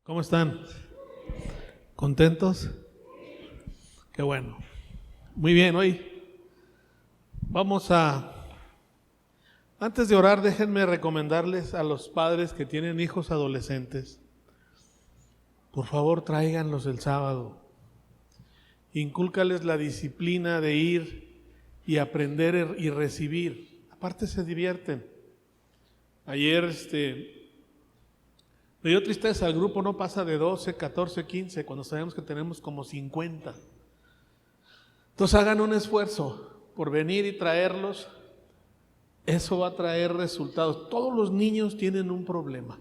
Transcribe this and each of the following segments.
¿Cómo están? ¿Contentos? Qué bueno. Muy bien, hoy antes de orar, déjenme recomendarles a los padres que tienen hijos adolescentes, por favor tráiganlos el sábado. Incúlcales la disciplina de ir y aprender y recibir. Aparte se divierten. Ayer me dio tristeza, el grupo no pasa de 12, 14, 15, cuando sabemos que tenemos como 50. Entonces hagan un esfuerzo por venir y traerlos. Eso va a traer resultados. Todos los niños tienen un problema.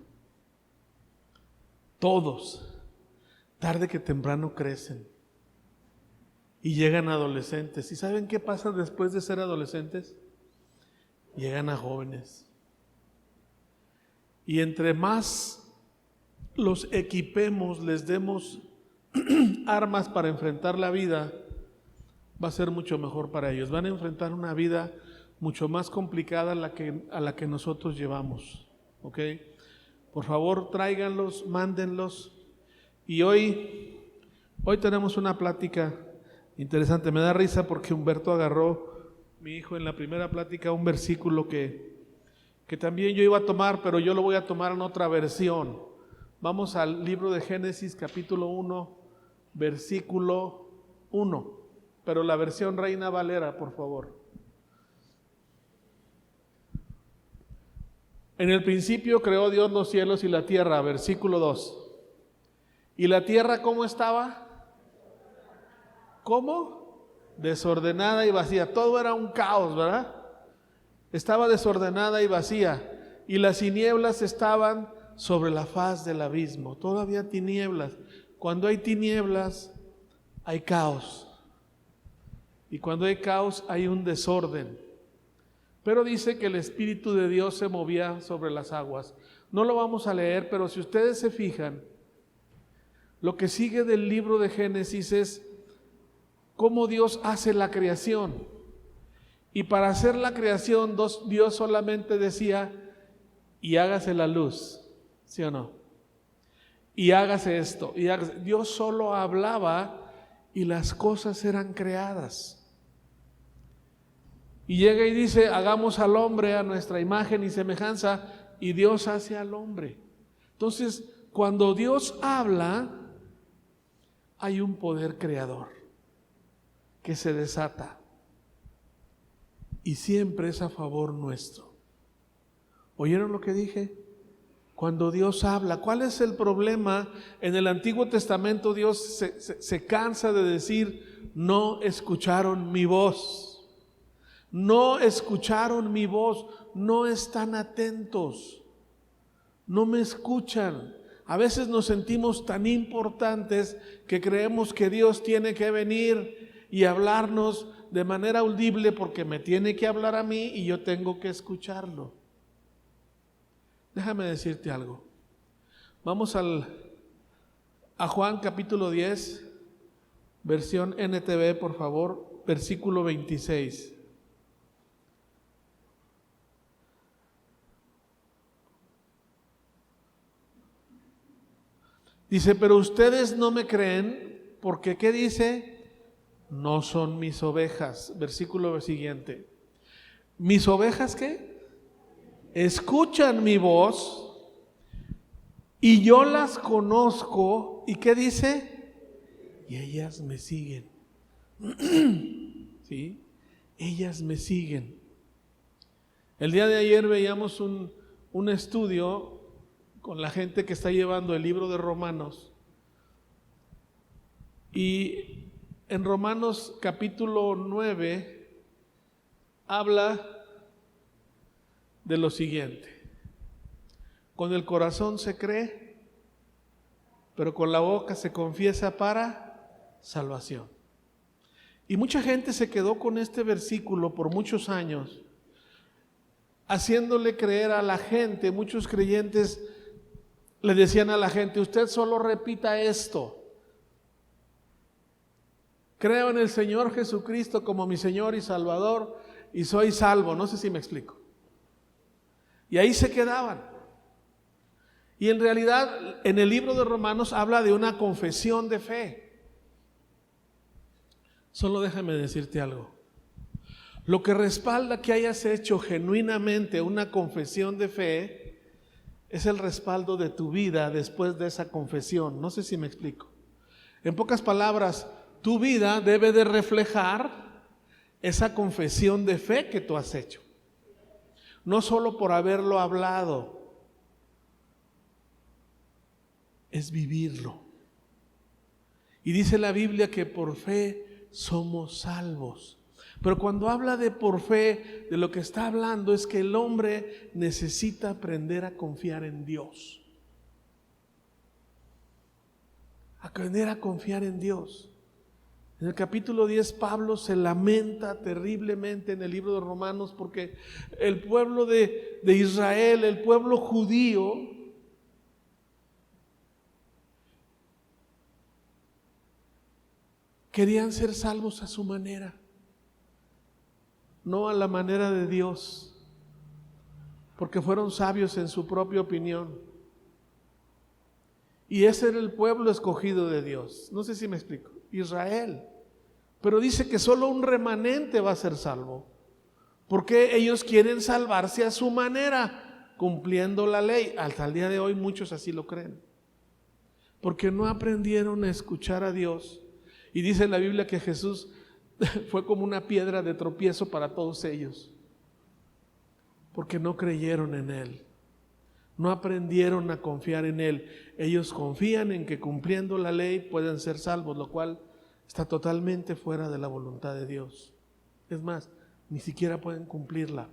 Todos. Tarde que temprano crecen. Y llegan adolescentes. ¿Y saben qué pasa después de ser adolescentes? Llegan a jóvenes. Y entre más los equipemos, les demos armas para enfrentar la vida, va a ser mucho mejor para ellos. Van a enfrentar una vida mucho más complicada a la que nosotros llevamos. ¿Ok? Por favor, tráiganlos, mándenlos. Y hoy tenemos una plática interesante. Me da risa porque Humberto agarró, mi hijo, en la primera plática un versículo que también yo iba a tomar, pero yo lo voy a tomar en otra versión. Vamos al libro de Génesis, capítulo 1, versículo 1, pero la versión Reina Valera, por favor. En el principio creó Dios los cielos y la tierra, versículo 2. ¿Y la tierra cómo estaba? ¿Cómo? Desordenada y vacía. Todo era un caos, ¿verdad? Estaba desordenada y vacía. Y las tinieblas estaban sobre la faz del abismo. Todavía tinieblas. Cuando hay tinieblas, hay caos. Y cuando hay caos, hay un desorden. Pero dice que el Espíritu de Dios se movía sobre las aguas. No lo vamos a leer, pero si ustedes se fijan, lo que sigue del libro de Génesis es cómo Dios hace la creación. Y para hacer la creación, Dios solamente decía, y hágase la luz. ¿Sí o no? Y hágase esto. Dios solo hablaba y las cosas eran creadas. Y llega y dice, hagamos al hombre a nuestra imagen y semejanza, y Dios hace al hombre. Entonces, cuando Dios habla, hay un poder creador que se desata. Y siempre es a favor nuestro. ¿Oyeron lo que dije? Cuando Dios habla, ¿cuál es el problema? En el Antiguo Testamento Dios se cansa de decir, no escucharon mi voz. No escucharon mi voz, no están atentos, no me escuchan. A veces nos sentimos tan importantes que creemos que Dios tiene que venir y hablarnos de manera audible porque me tiene que hablar a mí y yo tengo que escucharlo. Déjame decirte algo. Vamos a Juan capítulo 10, versión NTV, por favor, versículo 26. Dice, pero ustedes no me creen porque, ¿qué dice? No son mis ovejas. Versículo siguiente. ¿Mis ovejas qué? Escuchan mi voz y yo las conozco. ¿Y qué dice? Y ellas me siguen. ¿Sí? Ellas me siguen. El día de ayer veíamos un estudio con la gente que está llevando el libro de Romanos. Y en Romanos capítulo 9 habla de lo siguiente: con el corazón se cree, pero con la boca se confiesa para salvación. Y mucha gente se quedó con este versículo por muchos años, haciéndole creer a la gente. Muchos creyentes le decían a la gente, usted solo repita esto: creo en el Señor Jesucristo como mi Señor y Salvador y soy salvo. No sé si me explico. Y ahí se quedaban. Y en realidad, en el libro de Romanos habla de una confesión de fe. Solo déjame decirte algo. Lo que respalda que hayas hecho genuinamente una confesión de fe es el respaldo de tu vida después de esa confesión. No sé si me explico. En pocas palabras, tu vida debe de reflejar esa confesión de fe que tú has hecho. No solo por haberlo hablado, es vivirlo. Y dice la Biblia que por fe somos salvos. Pero cuando habla de por fe, de lo que está hablando es que el hombre necesita aprender a confiar en Dios. Aprender a confiar en Dios. En el capítulo 10 Pablo se lamenta terriblemente en el libro de Romanos porque el pueblo de Israel, el pueblo judío, querían ser salvos a su manera, no a la manera de Dios, porque fueron sabios en su propia opinión. Y ese era el pueblo escogido de Dios. No sé si me explico. Israel. Pero dice que solo un remanente va a ser salvo, porque ellos quieren salvarse a su manera, cumpliendo la ley. Hasta el día de hoy muchos así lo creen, porque no aprendieron a escuchar a Dios. Y dice la Biblia que Jesús fue como una piedra de tropiezo para todos ellos, porque no creyeron en Él, no aprendieron a confiar en Él. Ellos confían en que cumpliendo la ley pueden ser salvos, lo cual está totalmente fuera de la voluntad de Dios. Es más, ni siquiera pueden cumplirla.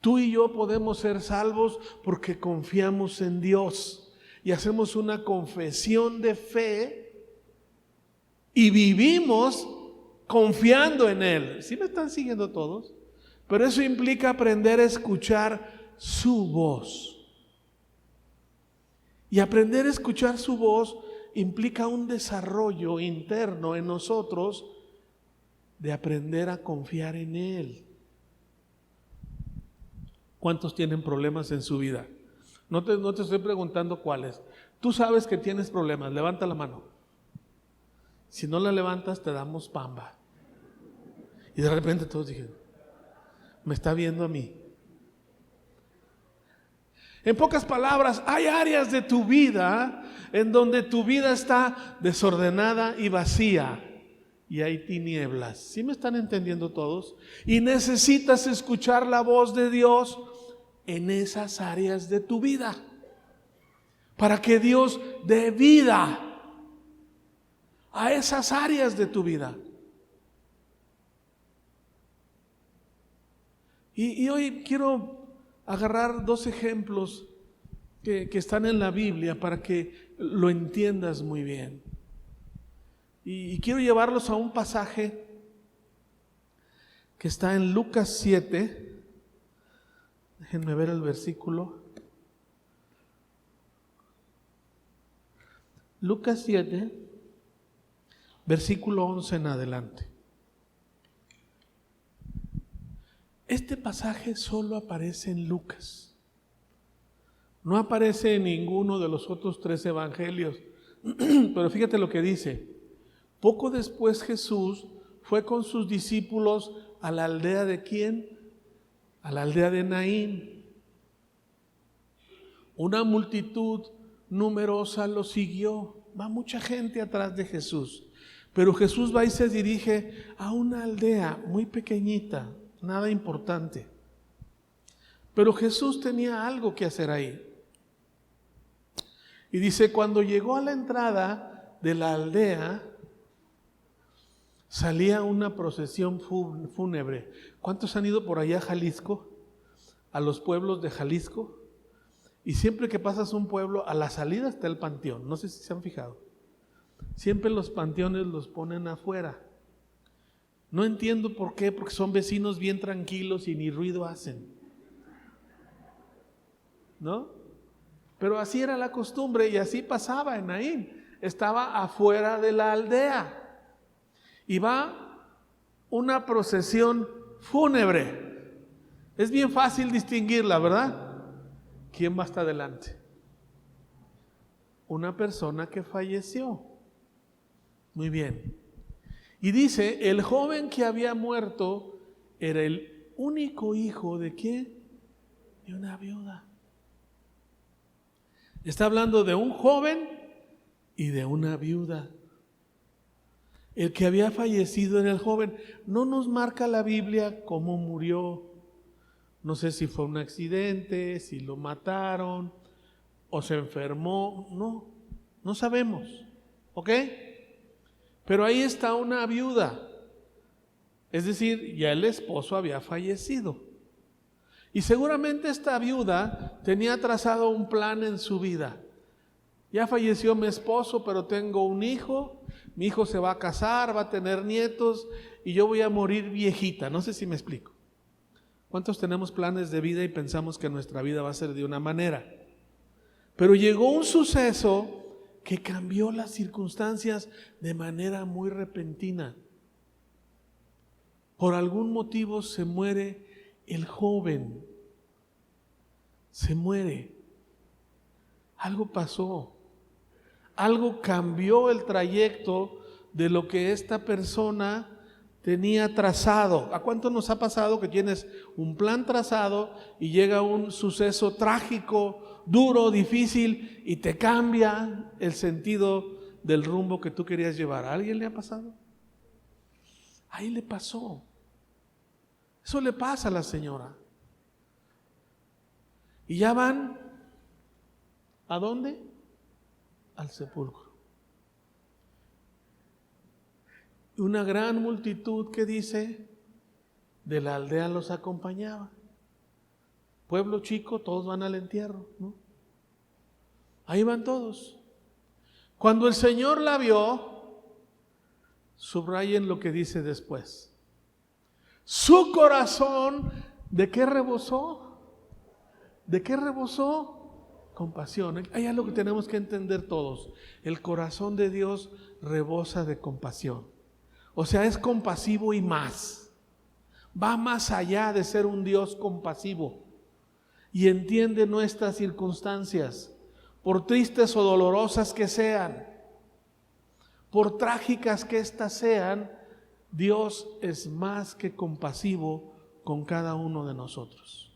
Tú y yo podemos ser salvos porque confiamos en Dios y hacemos una confesión de fe y vivimos confiando en Él. ¿Sí me están siguiendo todos? Pero eso implica aprender a escuchar su voz. Y aprender a escuchar su voz implica un desarrollo interno en nosotros de aprender a confiar en Él. ¿Cuántos tienen problemas en su vida? No te estoy preguntando cuáles. Tú sabes que tienes problemas, levanta la mano. Si no la levantas, te damos pamba. Y de repente todos dijeron, me está viendo a mí. En pocas palabras, hay áreas de tu vida en donde tu vida está desordenada y vacía y hay tinieblas. ¿Sí me están entendiendo todos? Y necesitas escuchar la voz de Dios en esas áreas de tu vida para que Dios dé vida a esas áreas de tu vida. Y hoy quiero agarrar dos ejemplos que están en la Biblia para que lo entiendas muy bien. Y quiero llevarlos a un pasaje que está en Lucas 7. Déjenme ver el versículo. Lucas 7, versículo 11 en adelante. Este pasaje solo aparece en Lucas. No aparece en ninguno de los otros 3 evangelios. Pero fíjate lo que dice. Poco después Jesús fue con sus discípulos a la aldea de ¿quién? A la aldea de Naín. Una multitud numerosa lo siguió. Va mucha gente atrás de Jesús. Pero Jesús va y se dirige a una aldea muy pequeñita, nada importante. Pero Jesús tenía algo que hacer ahí. Y dice, cuando llegó a la entrada de la aldea, salía una procesión fúnebre. ¿Cuántos han ido por allá a Jalisco? A los pueblos de Jalisco. Y siempre que pasas un pueblo, a la salida está el panteón. No sé si se han fijado. Siempre los panteones los ponen afuera. No entiendo por qué, porque son vecinos bien tranquilos y ni ruido hacen, ¿no? Pero así era la costumbre y así pasaba en Naín. Estaba afuera de la aldea y va una procesión fúnebre. Es bien fácil distinguirla, ¿verdad? ¿Quién va hasta adelante? Una persona que falleció. Muy bien. Y dice, el joven que había muerto era el único hijo ¿de quién? De una viuda. Está hablando de un joven y de una viuda. El que había fallecido era el joven. No nos marca la Biblia cómo murió. No sé si fue un accidente, si lo mataron o se enfermó. No sabemos. ¿Ok? Pero ahí está una viuda. Es decir, ya el esposo había fallecido. Y seguramente esta viuda tenía trazado un plan en su vida. Ya falleció mi esposo, pero tengo un hijo. Mi hijo se va a casar, va a tener nietos y yo voy a morir viejita. No sé si me explico. ¿Cuántos tenemos planes de vida y pensamos que nuestra vida va a ser de una manera? Pero llegó un suceso que cambió las circunstancias de manera muy repentina. Por algún motivo se muere el joven. Se muere. Algo pasó. Algo cambió el trayecto de lo que esta persona tenía trazado. ¿A cuánto nos ha pasado que tienes un plan trazado y llega un suceso trágico, duro, difícil y te cambia el sentido del rumbo que tú querías llevar? ¿A alguien le ha pasado? Ahí le pasó. Eso le pasa a la señora. Y ya van, ¿a dónde? Al sepulcro. Una gran multitud que dice de la aldea los acompañaba. Pueblo chico, todos van al entierro, ¿no? Ahí van todos. Cuando el Señor la vio, subrayen lo que dice después. Su corazón, ¿de qué rebosó? ¿De qué rebosó? Compasión. Hay algo que tenemos que entender todos. El corazón de Dios rebosa de compasión. O sea, es compasivo y más. Va más allá de ser un Dios compasivo. Y entiende nuestras circunstancias, por tristes o dolorosas que sean, por trágicas que éstas sean, Dios es más que compasivo con cada uno de nosotros.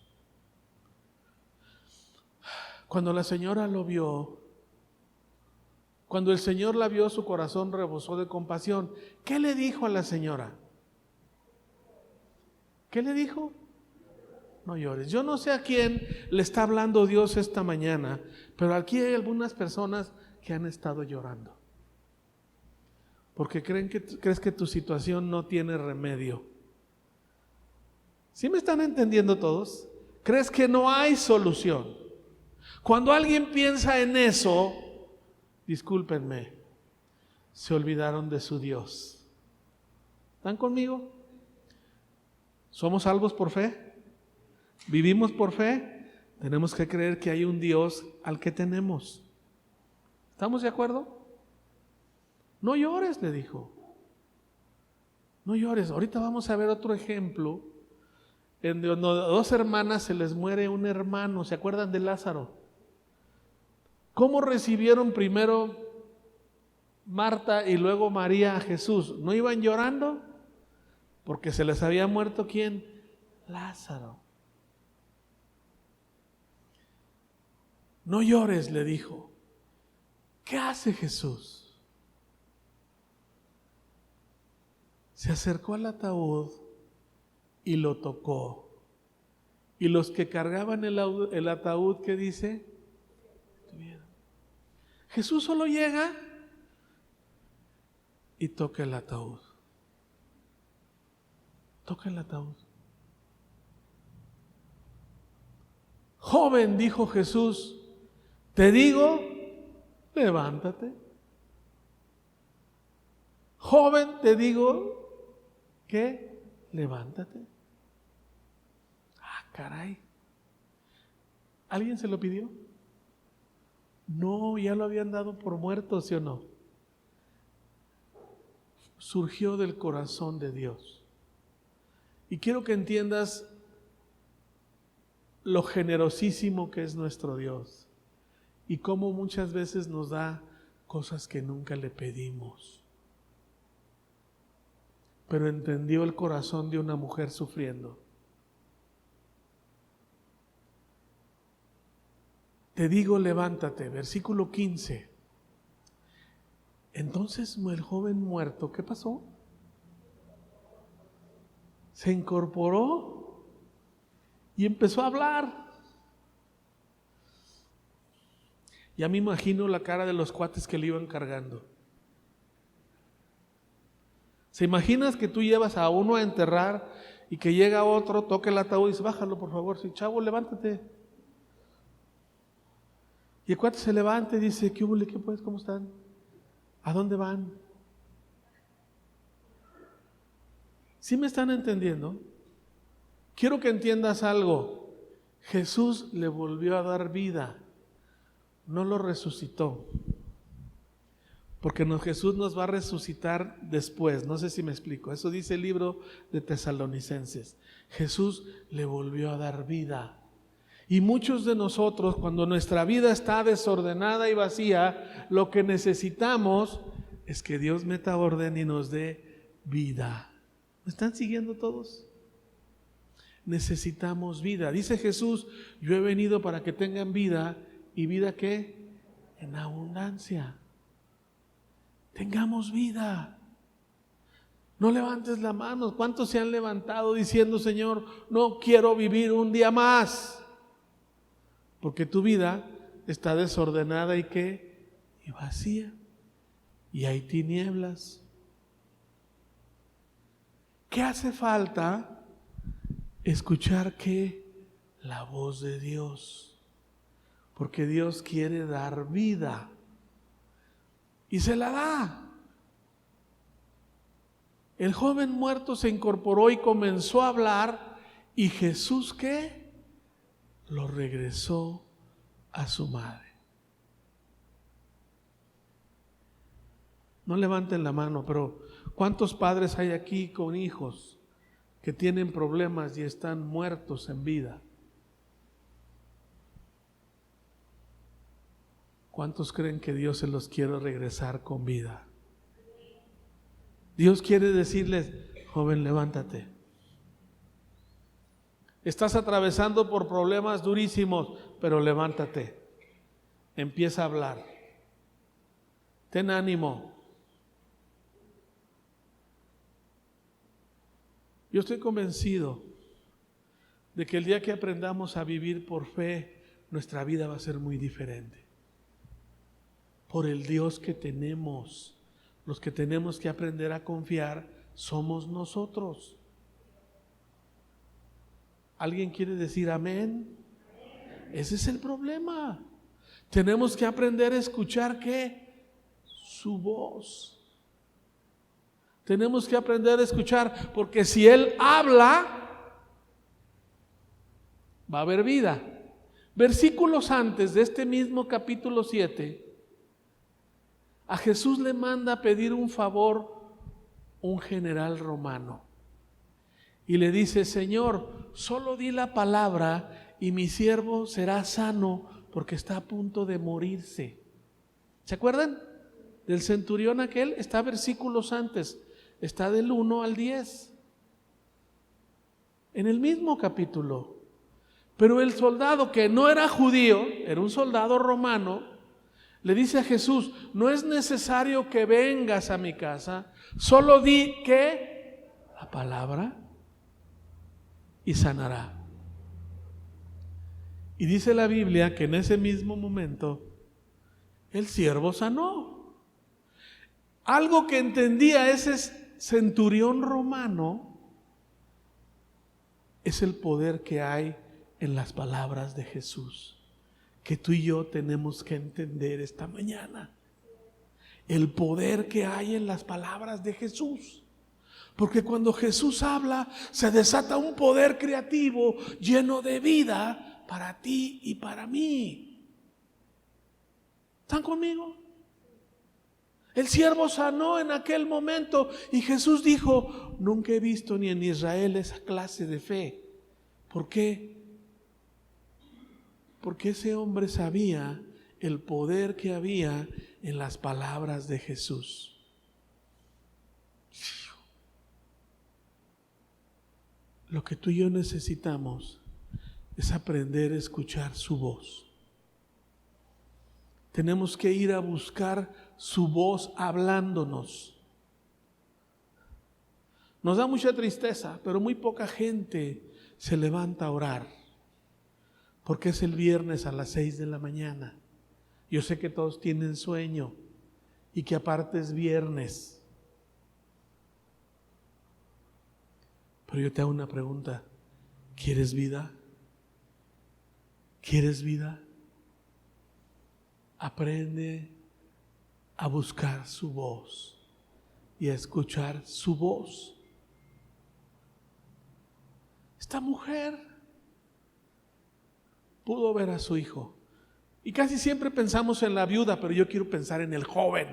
Cuando la señora lo vio, cuando el Señor la vio, su corazón rebosó de compasión. ¿Qué le dijo a la señora? ¿Qué le dijo? No llores. Yo no sé a quién le está hablando Dios esta mañana, pero aquí hay algunas personas que han estado llorando. Porque crees que tu situación no tiene remedio. ¿Sí me están entendiendo todos? ¿Crees que no hay solución? Cuando alguien piensa en eso, discúlpenme, se olvidaron de su Dios. ¿Están conmigo? ¿Somos salvos por fe? ¿Vivimos por fe? Tenemos que creer que hay un Dios al que tenemos. ¿Estamos de acuerdo? No llores, le dijo. No llores. Ahorita vamos a ver otro ejemplo en donde a dos hermanas se les muere un hermano. ¿Se acuerdan de Lázaro? ¿Cómo recibieron primero Marta y luego María a Jesús? ¿No iban llorando? Porque se les había muerto ¿quién? Lázaro. No llores, le dijo. ¿Qué hace Jesús? Se acercó al ataúd y lo tocó. Y los que cargaban el ataúd, ¿qué dice? Jesús solo llega y toca el ataúd. Toca el ataúd. Joven, dijo Jesús, te digo, levántate. Joven, te digo, ¿qué? Levántate. Ah, caray. ¿Alguien se lo pidió? No, ya lo habían dado por muerto, ¿sí o no? Surgió del corazón de Dios. Y quiero que entiendas lo generosísimo que es nuestro Dios y cómo muchas veces nos da cosas que nunca le pedimos. Pero entendió el corazón de una mujer sufriendo. Te digo, levántate, versículo 15. Entonces el joven muerto, ¿qué pasó? Se incorporó y empezó a hablar. Ya me imagino la cara de los cuates que le iban cargando. ¿Se imaginas que tú llevas a uno a enterrar y que llega otro, toca el ataúd y dice, bájalo por favor, sí, chavo, levántate? Y el cuate se levanta y dice, ¿qué hubo? ¿Qué pues? ¿Cómo están? ¿A dónde van? ¿Sí me están entendiendo? Quiero que entiendas algo. Jesús le volvió a dar vida, no lo resucitó. Porque Jesús nos va a resucitar después. No sé si me explico. Eso dice el libro de Tesalonicenses. Jesús le volvió a dar vida. Y muchos de nosotros, cuando nuestra vida está desordenada y vacía, lo que necesitamos es que Dios meta orden y nos dé vida. ¿Me están siguiendo todos? Necesitamos vida. Dice Jesús, yo he venido para que tengan vida. ¿Y vida qué? En abundancia. Tengamos vida. No levantes la mano. ¿Cuántos se han levantado diciendo, Señor, no quiero vivir un día más? Porque tu vida está desordenada y ¿qué? Y vacía. Y hay tinieblas. ¿Qué hace falta? Escuchar ¿qué? La voz de Dios. Porque Dios quiere dar vida. Y se la da. El joven muerto se incorporó y comenzó a hablar. ¿Y Jesús qué? Lo regresó a su madre. No levanten la mano, pero ¿cuántos padres hay aquí con hijos que tienen problemas y están muertos en vida? ¿Cuántos creen que Dios se los quiere regresar con vida? Dios quiere decirles, joven, levántate. Estás atravesando por problemas durísimos, pero levántate. Empieza a hablar. Ten ánimo. Yo estoy convencido de que el día que aprendamos a vivir por fe, nuestra vida va a ser muy diferente. Por el Dios que tenemos, los que tenemos que aprender a confiar somos nosotros. ¿Alguien quiere decir amén? Ese es el problema. Tenemos que aprender a escuchar ¿qué? Su voz. Tenemos que aprender a escuchar, porque si Él habla, va a haber vida. Versículos antes de este mismo capítulo 7, a Jesús le manda a pedir un favor un general romano. Y le dice, Señor, solo di la palabra y mi siervo será sano porque está a punto de morirse. ¿Se acuerdan? Del centurión aquel, está versículos antes, está del 1 al 10. En el mismo capítulo. Pero el soldado que no era judío, era un soldado romano, le dice a Jesús, no es necesario que vengas a mi casa, solo di que la palabra y sanará. Y dice la Biblia que en ese mismo momento el siervo sanó. Algo que entendía ese centurión romano es el poder que hay en las palabras de Jesús, que tú y yo tenemos que entender esta mañana. El poder que hay en las palabras de Jesús. Porque cuando Jesús habla, se desata un poder creativo lleno de vida para ti y para mí. ¿Están conmigo? El siervo sanó en aquel momento y Jesús dijo, nunca he visto ni en Israel esa clase de fe. ¿Por qué? Porque ese hombre sabía el poder que había en las palabras de Jesús. Lo que tú y yo necesitamos es aprender a escuchar su voz. Tenemos que ir a buscar su voz hablándonos. Nos da mucha tristeza, pero muy poca gente se levanta a orar, porque es el viernes a las 6 de la mañana. Yo sé que todos tienen sueño y que aparte es viernes. Pero yo te hago una pregunta: ¿quieres vida? ¿Quieres vida? Aprende a buscar su voz y a escuchar su voz. Esta mujer pudo ver a su hijo. Y casi siempre pensamos en la viuda, pero yo quiero pensar en el joven.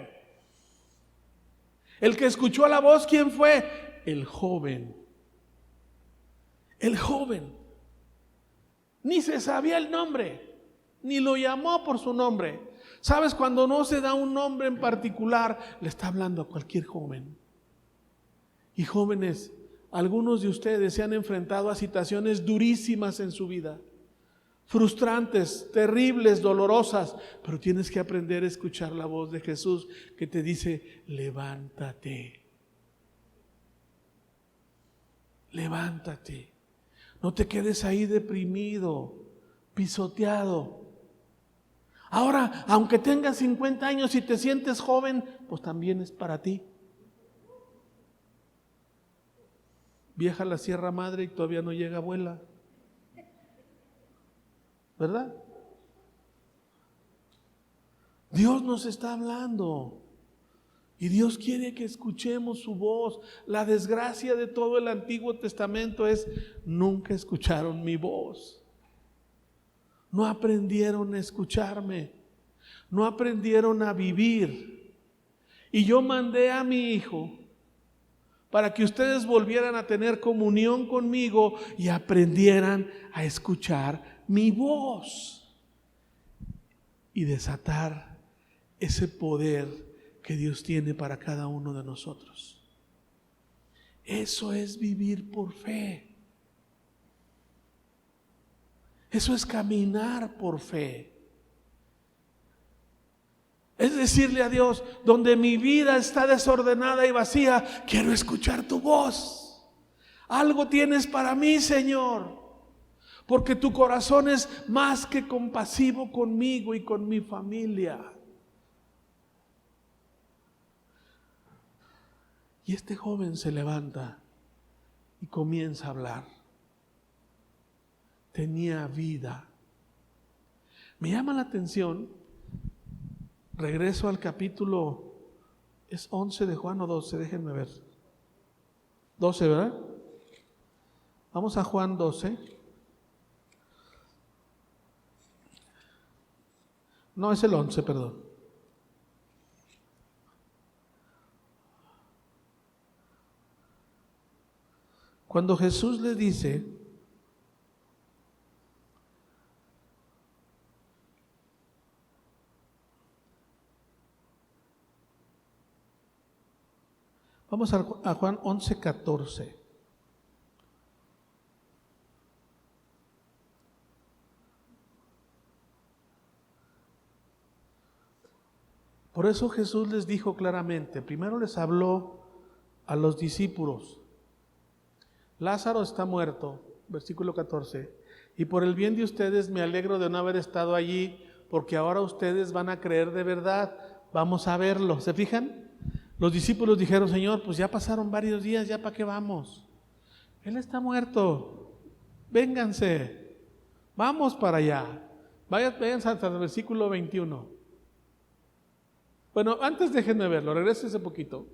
El que escuchó la voz, ¿quién fue? El joven. El joven. Ni se sabía el nombre, ni lo llamó por su nombre. ¿Sabes? Cuando no se da un nombre en particular, le está hablando a cualquier joven. Y jóvenes, algunos de ustedes se han enfrentado a situaciones durísimas en su vida, frustrantes, terribles, dolorosas, pero tienes que aprender a escuchar la voz de Jesús que te dice: levántate. Levántate. No te quedes ahí deprimido, pisoteado. Ahora, aunque tengas 50 años y te sientes joven, pues también es para ti. Vieja la Sierra Madre y todavía no llega abuela, ¿verdad? Dios nos está hablando y Dios quiere que escuchemos su voz. La desgracia de todo el Antiguo Testamento es: nunca escucharon mi voz. No aprendieron a escucharme, no aprendieron a vivir. Y yo mandé a mi hijo para que ustedes volvieran a tener comunión conmigo y aprendieran a escuchar mi voz y desatar ese poder que Dios tiene para cada uno de nosotros. Eso es vivir por fe. Eso es caminar por fe. Es decirle a Dios: donde mi vida está desordenada y vacía, quiero escuchar tu voz. Algo tienes para mí, Señor, porque tu corazón es más que compasivo conmigo y con mi familia. Y este joven se levanta y comienza a hablar. Tenía vida. Me llama la atención. Regreso al capítulo, ¿es 11 de Juan o 12? Déjenme ver. 12, ¿verdad? Vamos a Juan 12. No, es el 11, perdón. Cuando Jesús le dice: vamos a Juan 11:14. Por eso Jesús les dijo claramente, primero les habló a los discípulos: Lázaro está muerto, versículo 14, y por el bien de ustedes me alegro de no haber estado allí, porque ahora ustedes van a creer de verdad. Vamos a verlo. ¿Se fijan? Los discípulos dijeron: Señor, pues ya pasaron varios días, ¿ya para qué vamos? Él está muerto, vénganse, vamos para allá. Vayan hasta el versículo 21. Bueno, antes déjenme verlo, regresen un poquito,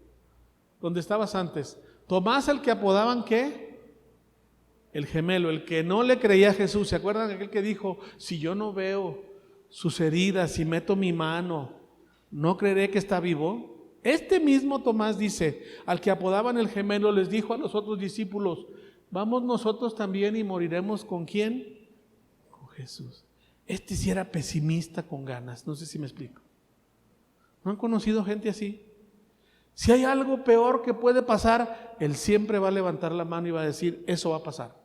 donde estabas antes. Tomás, el que apodaban, ¿qué? El gemelo, el que no le creía a Jesús. ¿Se acuerdan de aquel que dijo: si yo no veo sus heridas, si meto mi mano, no creeré que está vivo? Este mismo Tomás dice, al que apodaban el gemelo, les dijo a los otros discípulos: vamos nosotros también y moriremos ¿con quién? Con Jesús. Este sí era pesimista con ganas, no sé si me explico. ¿No han conocido gente así? Si hay algo peor que puede pasar, él siempre va a levantar la mano y va a decir, eso va a pasar.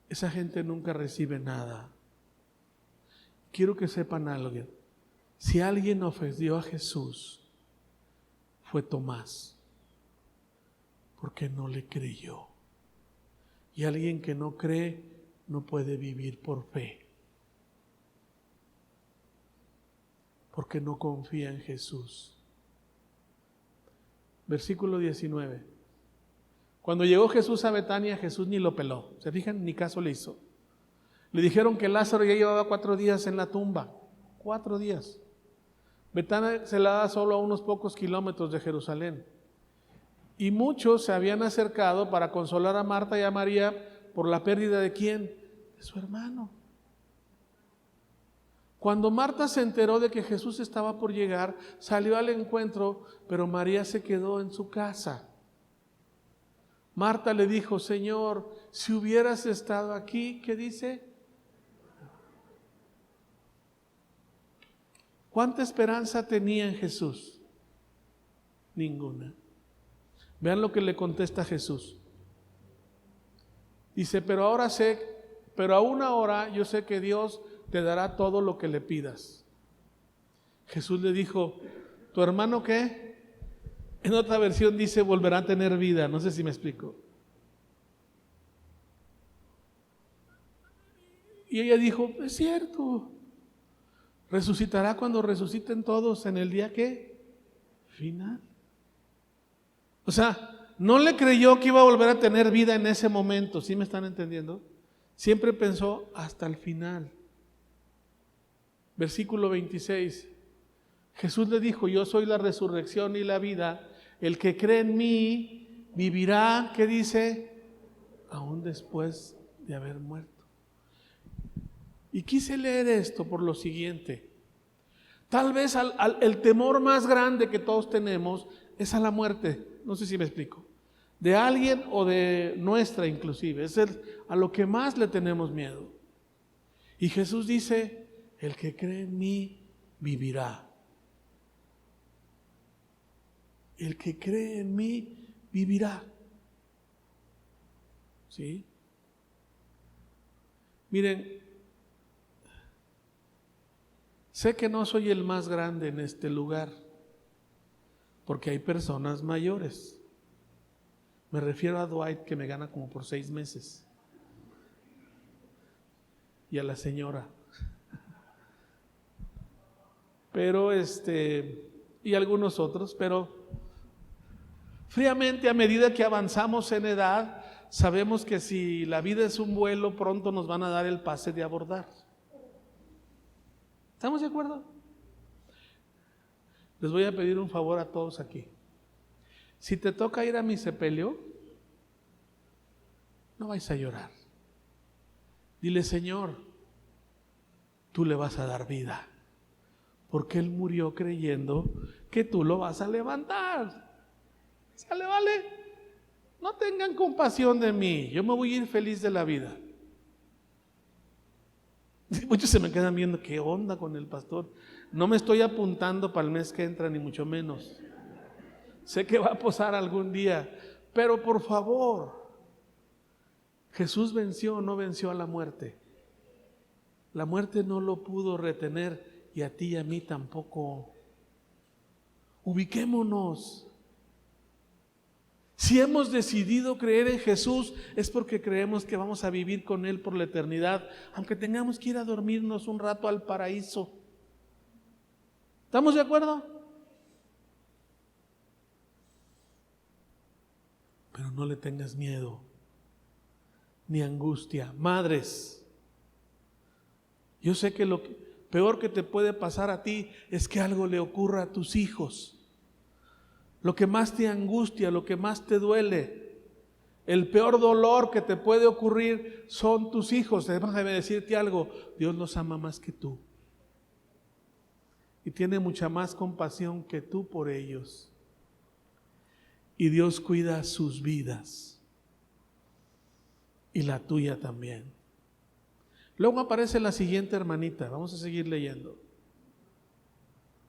Esa gente nunca recibe nada. Quiero que sepan algo. Si alguien ofendió a Jesús, fue Tomás, porque no le creyó. Y alguien que no cree no puede vivir por fe, porque no confía en Jesús. Versículo 19. Cuando llegó Jesús a Betania, Jesús ni lo peló. ¿Se fijan? Ni caso le hizo. Le dijeron que Lázaro ya llevaba 4 días en la tumba. 4 días. Betania se la da solo a unos pocos kilómetros de Jerusalén. Y muchos se habían acercado para consolar a Marta y a María por la pérdida de ¿quién? De su hermano. Cuando Marta se enteró de que Jesús estaba por llegar, salió al encuentro, pero María se quedó en su casa. Marta le dijo, Señor, si hubieras estado aquí, ¿qué dice? ¿Cuánta esperanza tenía en Jesús? Ninguna. Vean lo que le contesta Jesús. Dice, pero aún ahora yo sé que Dios te dará todo lo que le pidas. Jesús le dijo, ¿tu hermano qué? En otra versión dice, volverá a tener vida. No sé si me explico. Y ella dijo, es cierto. Resucitará cuando resuciten todos en el día ¿qué? Final. O sea, no le creyó que iba a volver a tener vida en ese momento. ¿Sí me están entendiendo? Siempre pensó hasta el final. Versículo 26. Jesús le dijo, yo soy la resurrección y la vida. El que cree en mí vivirá, ¿qué dice? Aún después de haber muerto. Y quise leer esto por lo siguiente. Tal vez el temor más grande que todos tenemos es a la muerte. No sé si me explico. De alguien o de nuestra inclusive. Es a lo que más le tenemos miedo. Y Jesús dice, el que cree en mí vivirá. El que cree en mí vivirá. ¿Sí? Miren, sé que no soy el más grande en este lugar, porque hay personas mayores. Me refiero a Dwight, que me gana como por 6 meses. Y a la señora. Pero y algunos otros, pero fríamente a medida que avanzamos en edad, sabemos que si la vida es un vuelo, pronto nos van a dar el pase de abordar. ¿Estamos de acuerdo? Les voy a pedir un favor a todos aquí. Si te toca ir a mi sepelio, no vais a llorar. Dile, Señor, tú le vas a dar vida, porque Él murió creyendo que tú lo vas a levantar. ¿Sale, vale? No tengan compasión de mí, yo me voy a ir feliz de la vida. Muchos se me quedan viendo, ¿qué onda con el pastor? No me estoy apuntando para el mes que entra, ni mucho menos. Sé que va a pasar algún día, pero por favor, Jesús venció o no venció a la muerte. La muerte no lo pudo retener y a ti y a mí tampoco. Ubiquémonos. Si hemos decidido creer en Jesús es porque creemos que vamos a vivir con Él por la eternidad, aunque tengamos que ir a dormirnos un rato al paraíso. ¿Estamos de acuerdo? Pero no le tengas miedo ni angustia. Madres, yo sé que lo peor que te puede pasar a ti es que algo le ocurra a tus hijos. Lo que más te angustia, lo que más te duele, el peor dolor que te puede ocurrir son tus hijos. Déjame decirte algo, Dios los ama más que tú. Y tiene mucha más compasión que tú por ellos. Y Dios cuida sus vidas. Y la tuya también. Luego aparece la siguiente hermanita, vamos a seguir leyendo.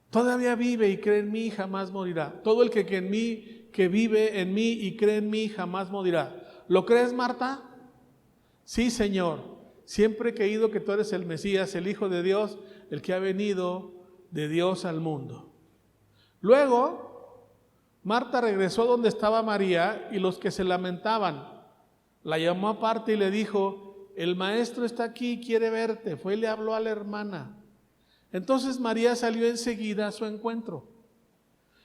Todavía vive y cree en mí, jamás morirá. Todo el que vive en mí y cree en mí, jamás morirá. ¿Lo crees, Marta? Sí, Señor. Siempre he creído que tú eres el Mesías, el Hijo de Dios, el que ha venido de Dios al mundo. Luego, Marta regresó donde estaba María y los que se lamentaban. La llamó aparte y le dijo: el maestro está aquí, quiere verte. Fue y le habló a la hermana. Entonces María salió enseguida a su encuentro.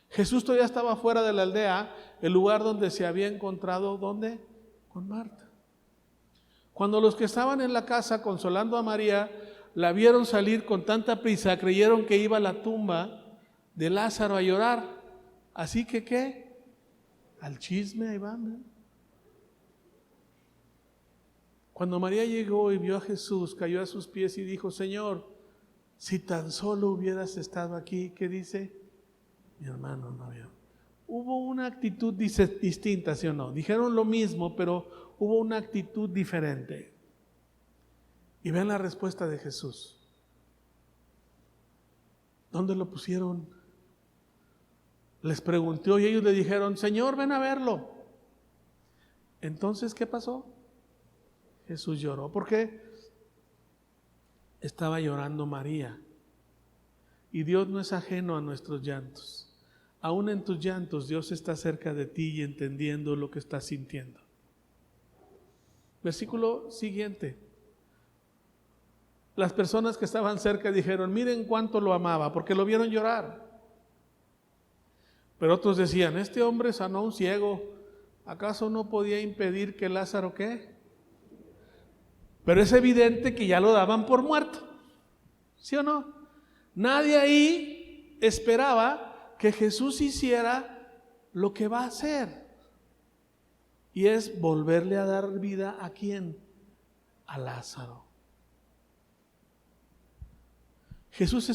Jesús todavía estaba fuera de la aldea, el lugar donde se había encontrado, ¿dónde? Con Marta. Cuando los que estaban en la casa consolando a María la vieron salir con tanta prisa, creyeron que iba a la tumba de Lázaro a llorar. Así que, ¿qué? Al chisme ahí van, ¿eh? Cuando María llegó y vio a Jesús, cayó a sus pies y dijo: Señor, si tan solo hubieras estado aquí. ¿Qué dice? Mi hermano no había. Hubo una actitud distinta, ¿sí o no? Dijeron lo mismo, pero hubo una actitud diferente. Y vean la respuesta de Jesús. ¿Dónde lo pusieron? Les preguntó y ellos le dijeron: Señor, ven a verlo. Entonces, ¿qué pasó? Jesús lloró. ¿Por qué? Estaba llorando María. Y Dios no es ajeno a nuestros llantos. Aún en tus llantos, Dios está cerca de ti y entendiendo lo que estás sintiendo. Versículo siguiente. Las personas que estaban cerca dijeron: miren cuánto lo amaba, porque lo vieron llorar. Pero otros decían: este hombre sanó a un ciego, ¿acaso no podía impedir que Lázaro qué? Pero es evidente que ya lo daban por muerto, ¿sí o no? Nadie ahí esperaba que Jesús hiciera lo que va a hacer, y es volverle a dar vida ¿a quién? A Lázaro. Jesús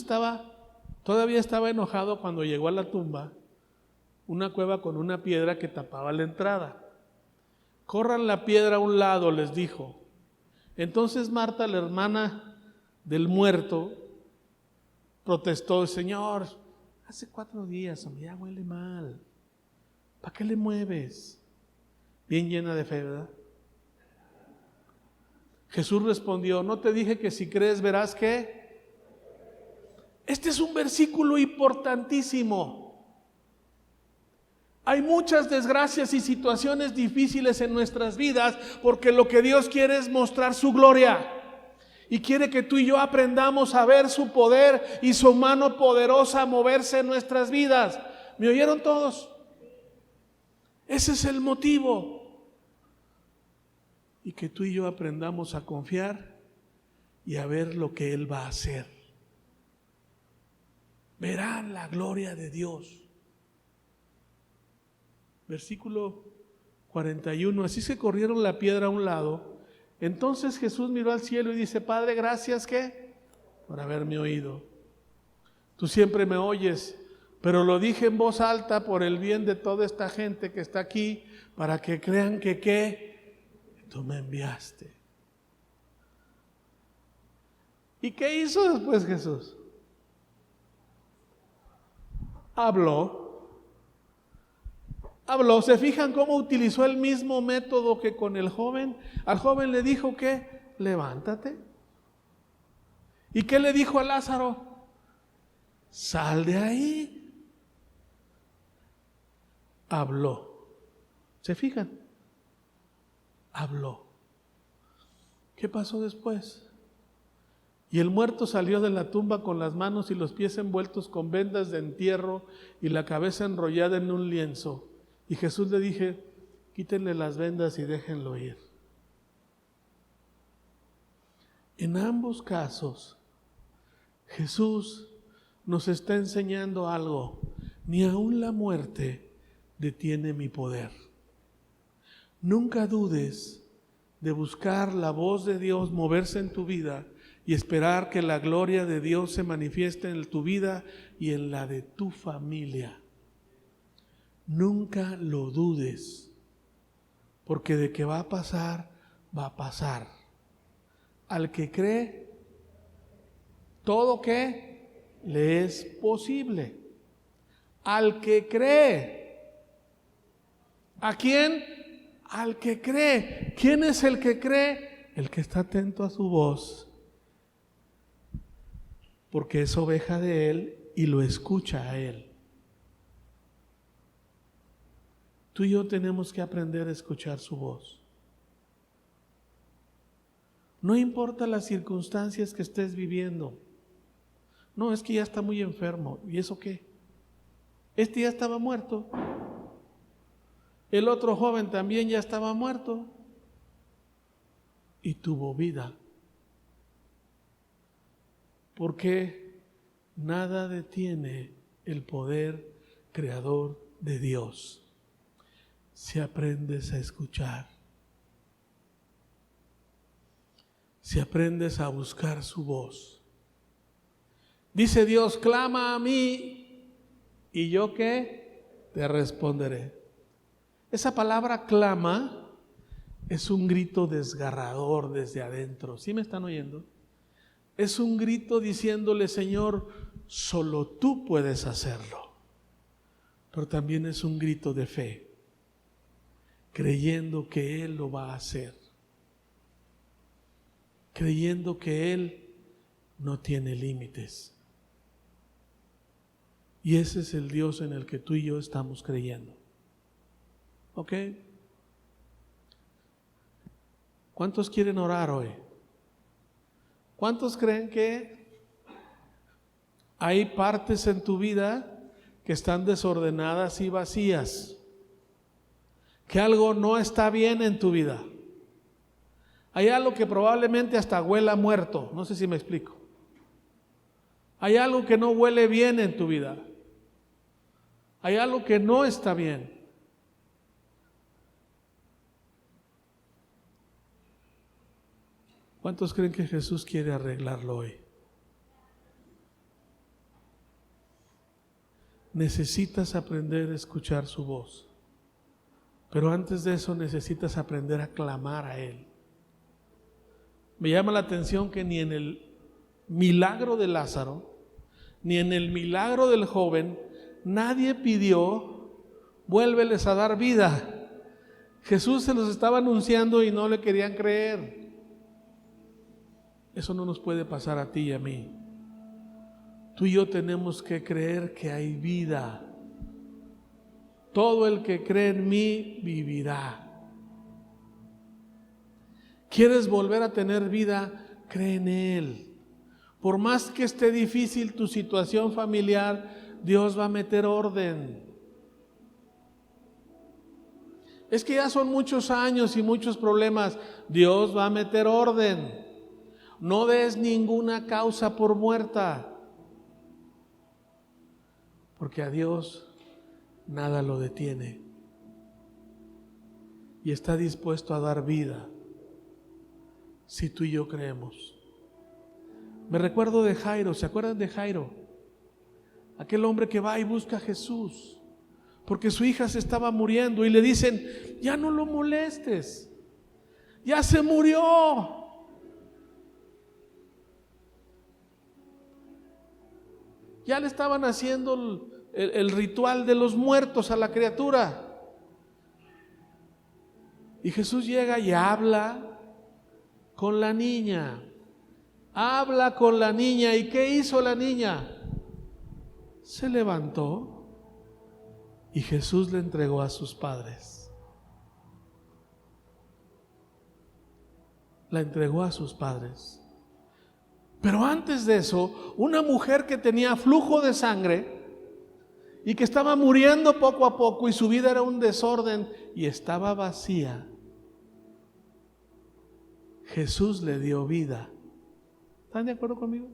todavía estaba enojado cuando llegó a la tumba, una cueva con una piedra que tapaba la entrada. Corran la piedra a un lado, les dijo. Entonces Marta, la hermana del muerto, protestó: Señor, hace 4 días, hombre, ya huele mal. ¿Para qué le mueves? Bien llena de fe, ¿verdad? Jesús respondió: ¿no te dije que si crees verás qué? Este es un versículo importantísimo. Hay muchas desgracias y situaciones difíciles en nuestras vidas porque lo que Dios quiere es mostrar su gloria. Y quiere que tú y yo aprendamos a ver su poder y su mano poderosa moverse en nuestras vidas. ¿Me oyeron todos? Ese es el motivo. Y que tú y yo aprendamos a confiar y a ver lo que Él va a hacer. Verán la gloria de Dios. Versículo 41. Así se corrieron la piedra a un lado. Entonces Jesús miró al cielo y dice: Padre, gracias ¿qué? Por haberme oído. Tú siempre me oyes, pero lo dije en voz alta por el bien de toda esta gente que está aquí, para que crean que ¿qué? Tú me enviaste. ¿Y qué hizo después Jesús? Habló. ¿Se fijan cómo utilizó el mismo método que con el joven? Al joven le dijo que levántate. ¿Y qué le dijo a Lázaro? Sal de ahí. Habló. ¿Se fijan? Habló. ¿Qué pasó después? Y el muerto salió de la tumba con las manos y los pies envueltos con vendas de entierro y la cabeza enrollada en un lienzo. Y Jesús le dije: quítenle las vendas y déjenlo ir. En ambos casos, Jesús nos está enseñando algo. Ni aun la muerte detiene mi poder. Nunca dudes de buscar la voz de Dios moverse en tu vida y esperar que la gloria de Dios se manifieste en tu vida y en la de tu familia. Nunca lo dudes, porque de que va a pasar, va a pasar. al que cree, todo que le es posible. Al que cree. ¿A quién? Al que cree. ¿Quién es el que cree? El que está atento a su voz, porque es oveja de Él y lo escucha a Él. Tú y yo tenemos que aprender a escuchar su voz. No importa las circunstancias que estés viviendo. No, es que ya está muy enfermo. ¿Y eso qué? Este ya estaba muerto. El otro joven también ya estaba muerto. Y tuvo vida. Porque nada detiene el poder creador de Dios si aprendes a escuchar, si aprendes a buscar su voz. Dice Dios, clama a mí y yo ¿qué? Te responderé. Esa palabra clama es un grito desgarrador desde adentro. ¿Sí me están oyendo? Es un grito diciéndole, Señor, solo tú puedes hacerlo. Pero también es un grito de fe, creyendo que Él lo va a hacer, creyendo que Él no tiene límites. Y ese es el Dios en el que tú y yo estamos creyendo. ¿Ok? ¿Cuántos quieren orar hoy? ¿Cuántos creen que hay partes en tu vida que están desordenadas y vacías? Que algo no está bien en tu vida. Hay algo que probablemente hasta huela muerto. No sé si me explico. Hay algo que no huele bien en tu vida. Hay algo que no está bien. ¿Cuántos creen que Jesús quiere arreglarlo hoy? Necesitas aprender a escuchar su voz. Pero antes de eso necesitas aprender a clamar a Él. Me llama la atención que ni en el milagro de Lázaro, ni en el milagro del joven, nadie pidió, vuélveles a dar vida. Jesús se los estaba anunciando y no le querían creer. Eso no nos puede pasar a ti y a mí. Tú y yo tenemos que creer que hay vida. Todo el que cree en mí vivirá. ¿Quieres volver a tener vida? Cree en Él. Por más que esté difícil tu situación familiar, Dios va a meter orden. Es que ya son muchos años y muchos problemas. Dios va a meter orden. No des ninguna causa por muerta, porque a Dios nada lo detiene y está dispuesto a dar vida si tú y yo creemos. Me recuerdo de Jairo. ¿Se acuerdan de Jairo? Aquel hombre que va y busca a Jesús porque su hija se estaba muriendo y le dicen, ya no lo molestes, ya se murió. Ya le estaban haciendo el ritual de los muertos a la criatura. Y Jesús llega y habla con la niña. Habla con la niña. ¿Y qué hizo la niña? Se levantó y Jesús le entregó a sus padres. La entregó a sus padres. Pero antes de eso, una mujer que tenía flujo de sangre y que estaba muriendo poco a poco y su vida era un desorden y estaba vacía, Jesús le dio vida. ¿Están de acuerdo conmigo?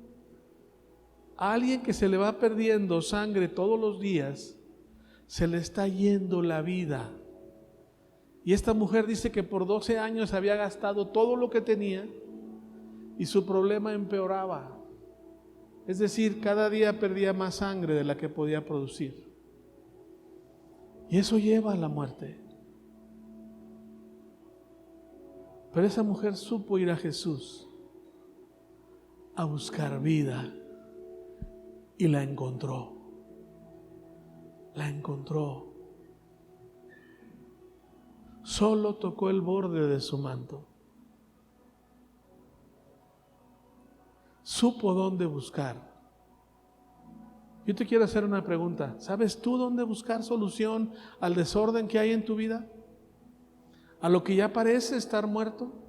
A alguien que se le va perdiendo sangre todos los días, se le está yendo la vida. Y esta mujer dice que por 12 años había gastado todo lo que tenía y su problema empeoraba. Es decir, cada día perdía más sangre de la que podía producir. Y eso lleva a la muerte. Pero esa mujer supo ir a Jesús a buscar vida y la encontró. La encontró. Solo tocó el borde de su manto. Supo dónde buscar. Yo te quiero hacer una pregunta. ¿Sabes tú dónde buscar solución al desorden que hay en tu vida? ¿A lo que ya parece estar muerto?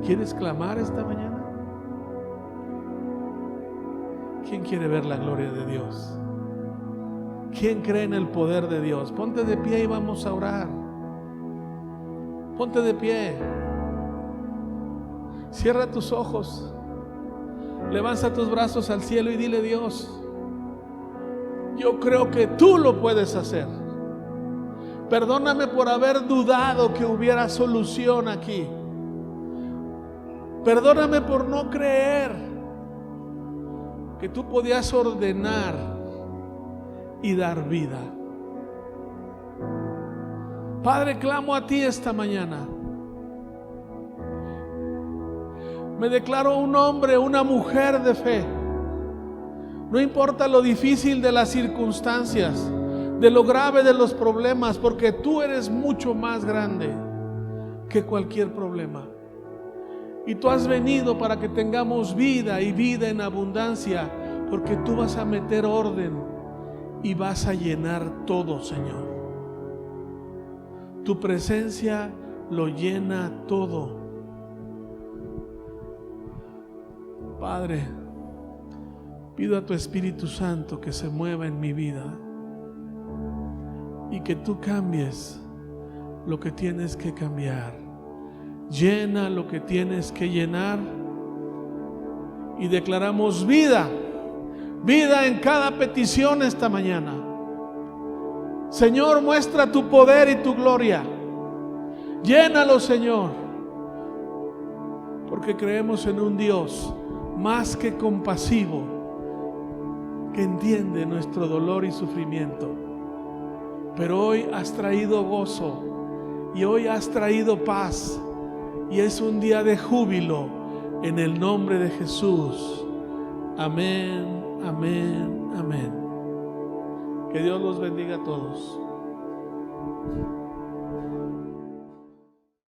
¿Quieres clamar esta mañana? ¿Quién quiere ver la gloria de Dios? ¿Quién cree en el poder de Dios? Ponte de pie y vamos a orar. Ponte de pie. Cierra tus ojos. Levanta tus brazos al cielo y dile: Dios, yo creo que tú lo puedes hacer. Perdóname por haber dudado que hubiera solución aquí. Perdóname por no creer que tú podías ordenar y dar vida. Padre, clamo a ti esta mañana. Me declaro un hombre, una mujer de fe. No importa lo difícil de las circunstancias, de lo grave de los problemas, porque tú eres mucho más grande que cualquier problema. Y tú has venido para que tengamos vida y vida en abundancia, porque tú vas a meter orden y vas a llenar todo, Señor. Tu presencia lo llena todo. Padre, pido a tu Espíritu Santo que se mueva en mi vida y que tú cambies lo que tienes que cambiar. Llena lo que tienes que llenar y declaramos vida, vida en cada petición esta mañana. Señor, muestra tu poder y tu gloria. Llénalo, Señor, porque creemos en un Dios más que compasivo, que entiende nuestro dolor y sufrimiento. Pero hoy has traído gozo y hoy has traído paz, y es un día de júbilo en el nombre de Jesús. Amén, amén, amén. Que Dios los bendiga a todos.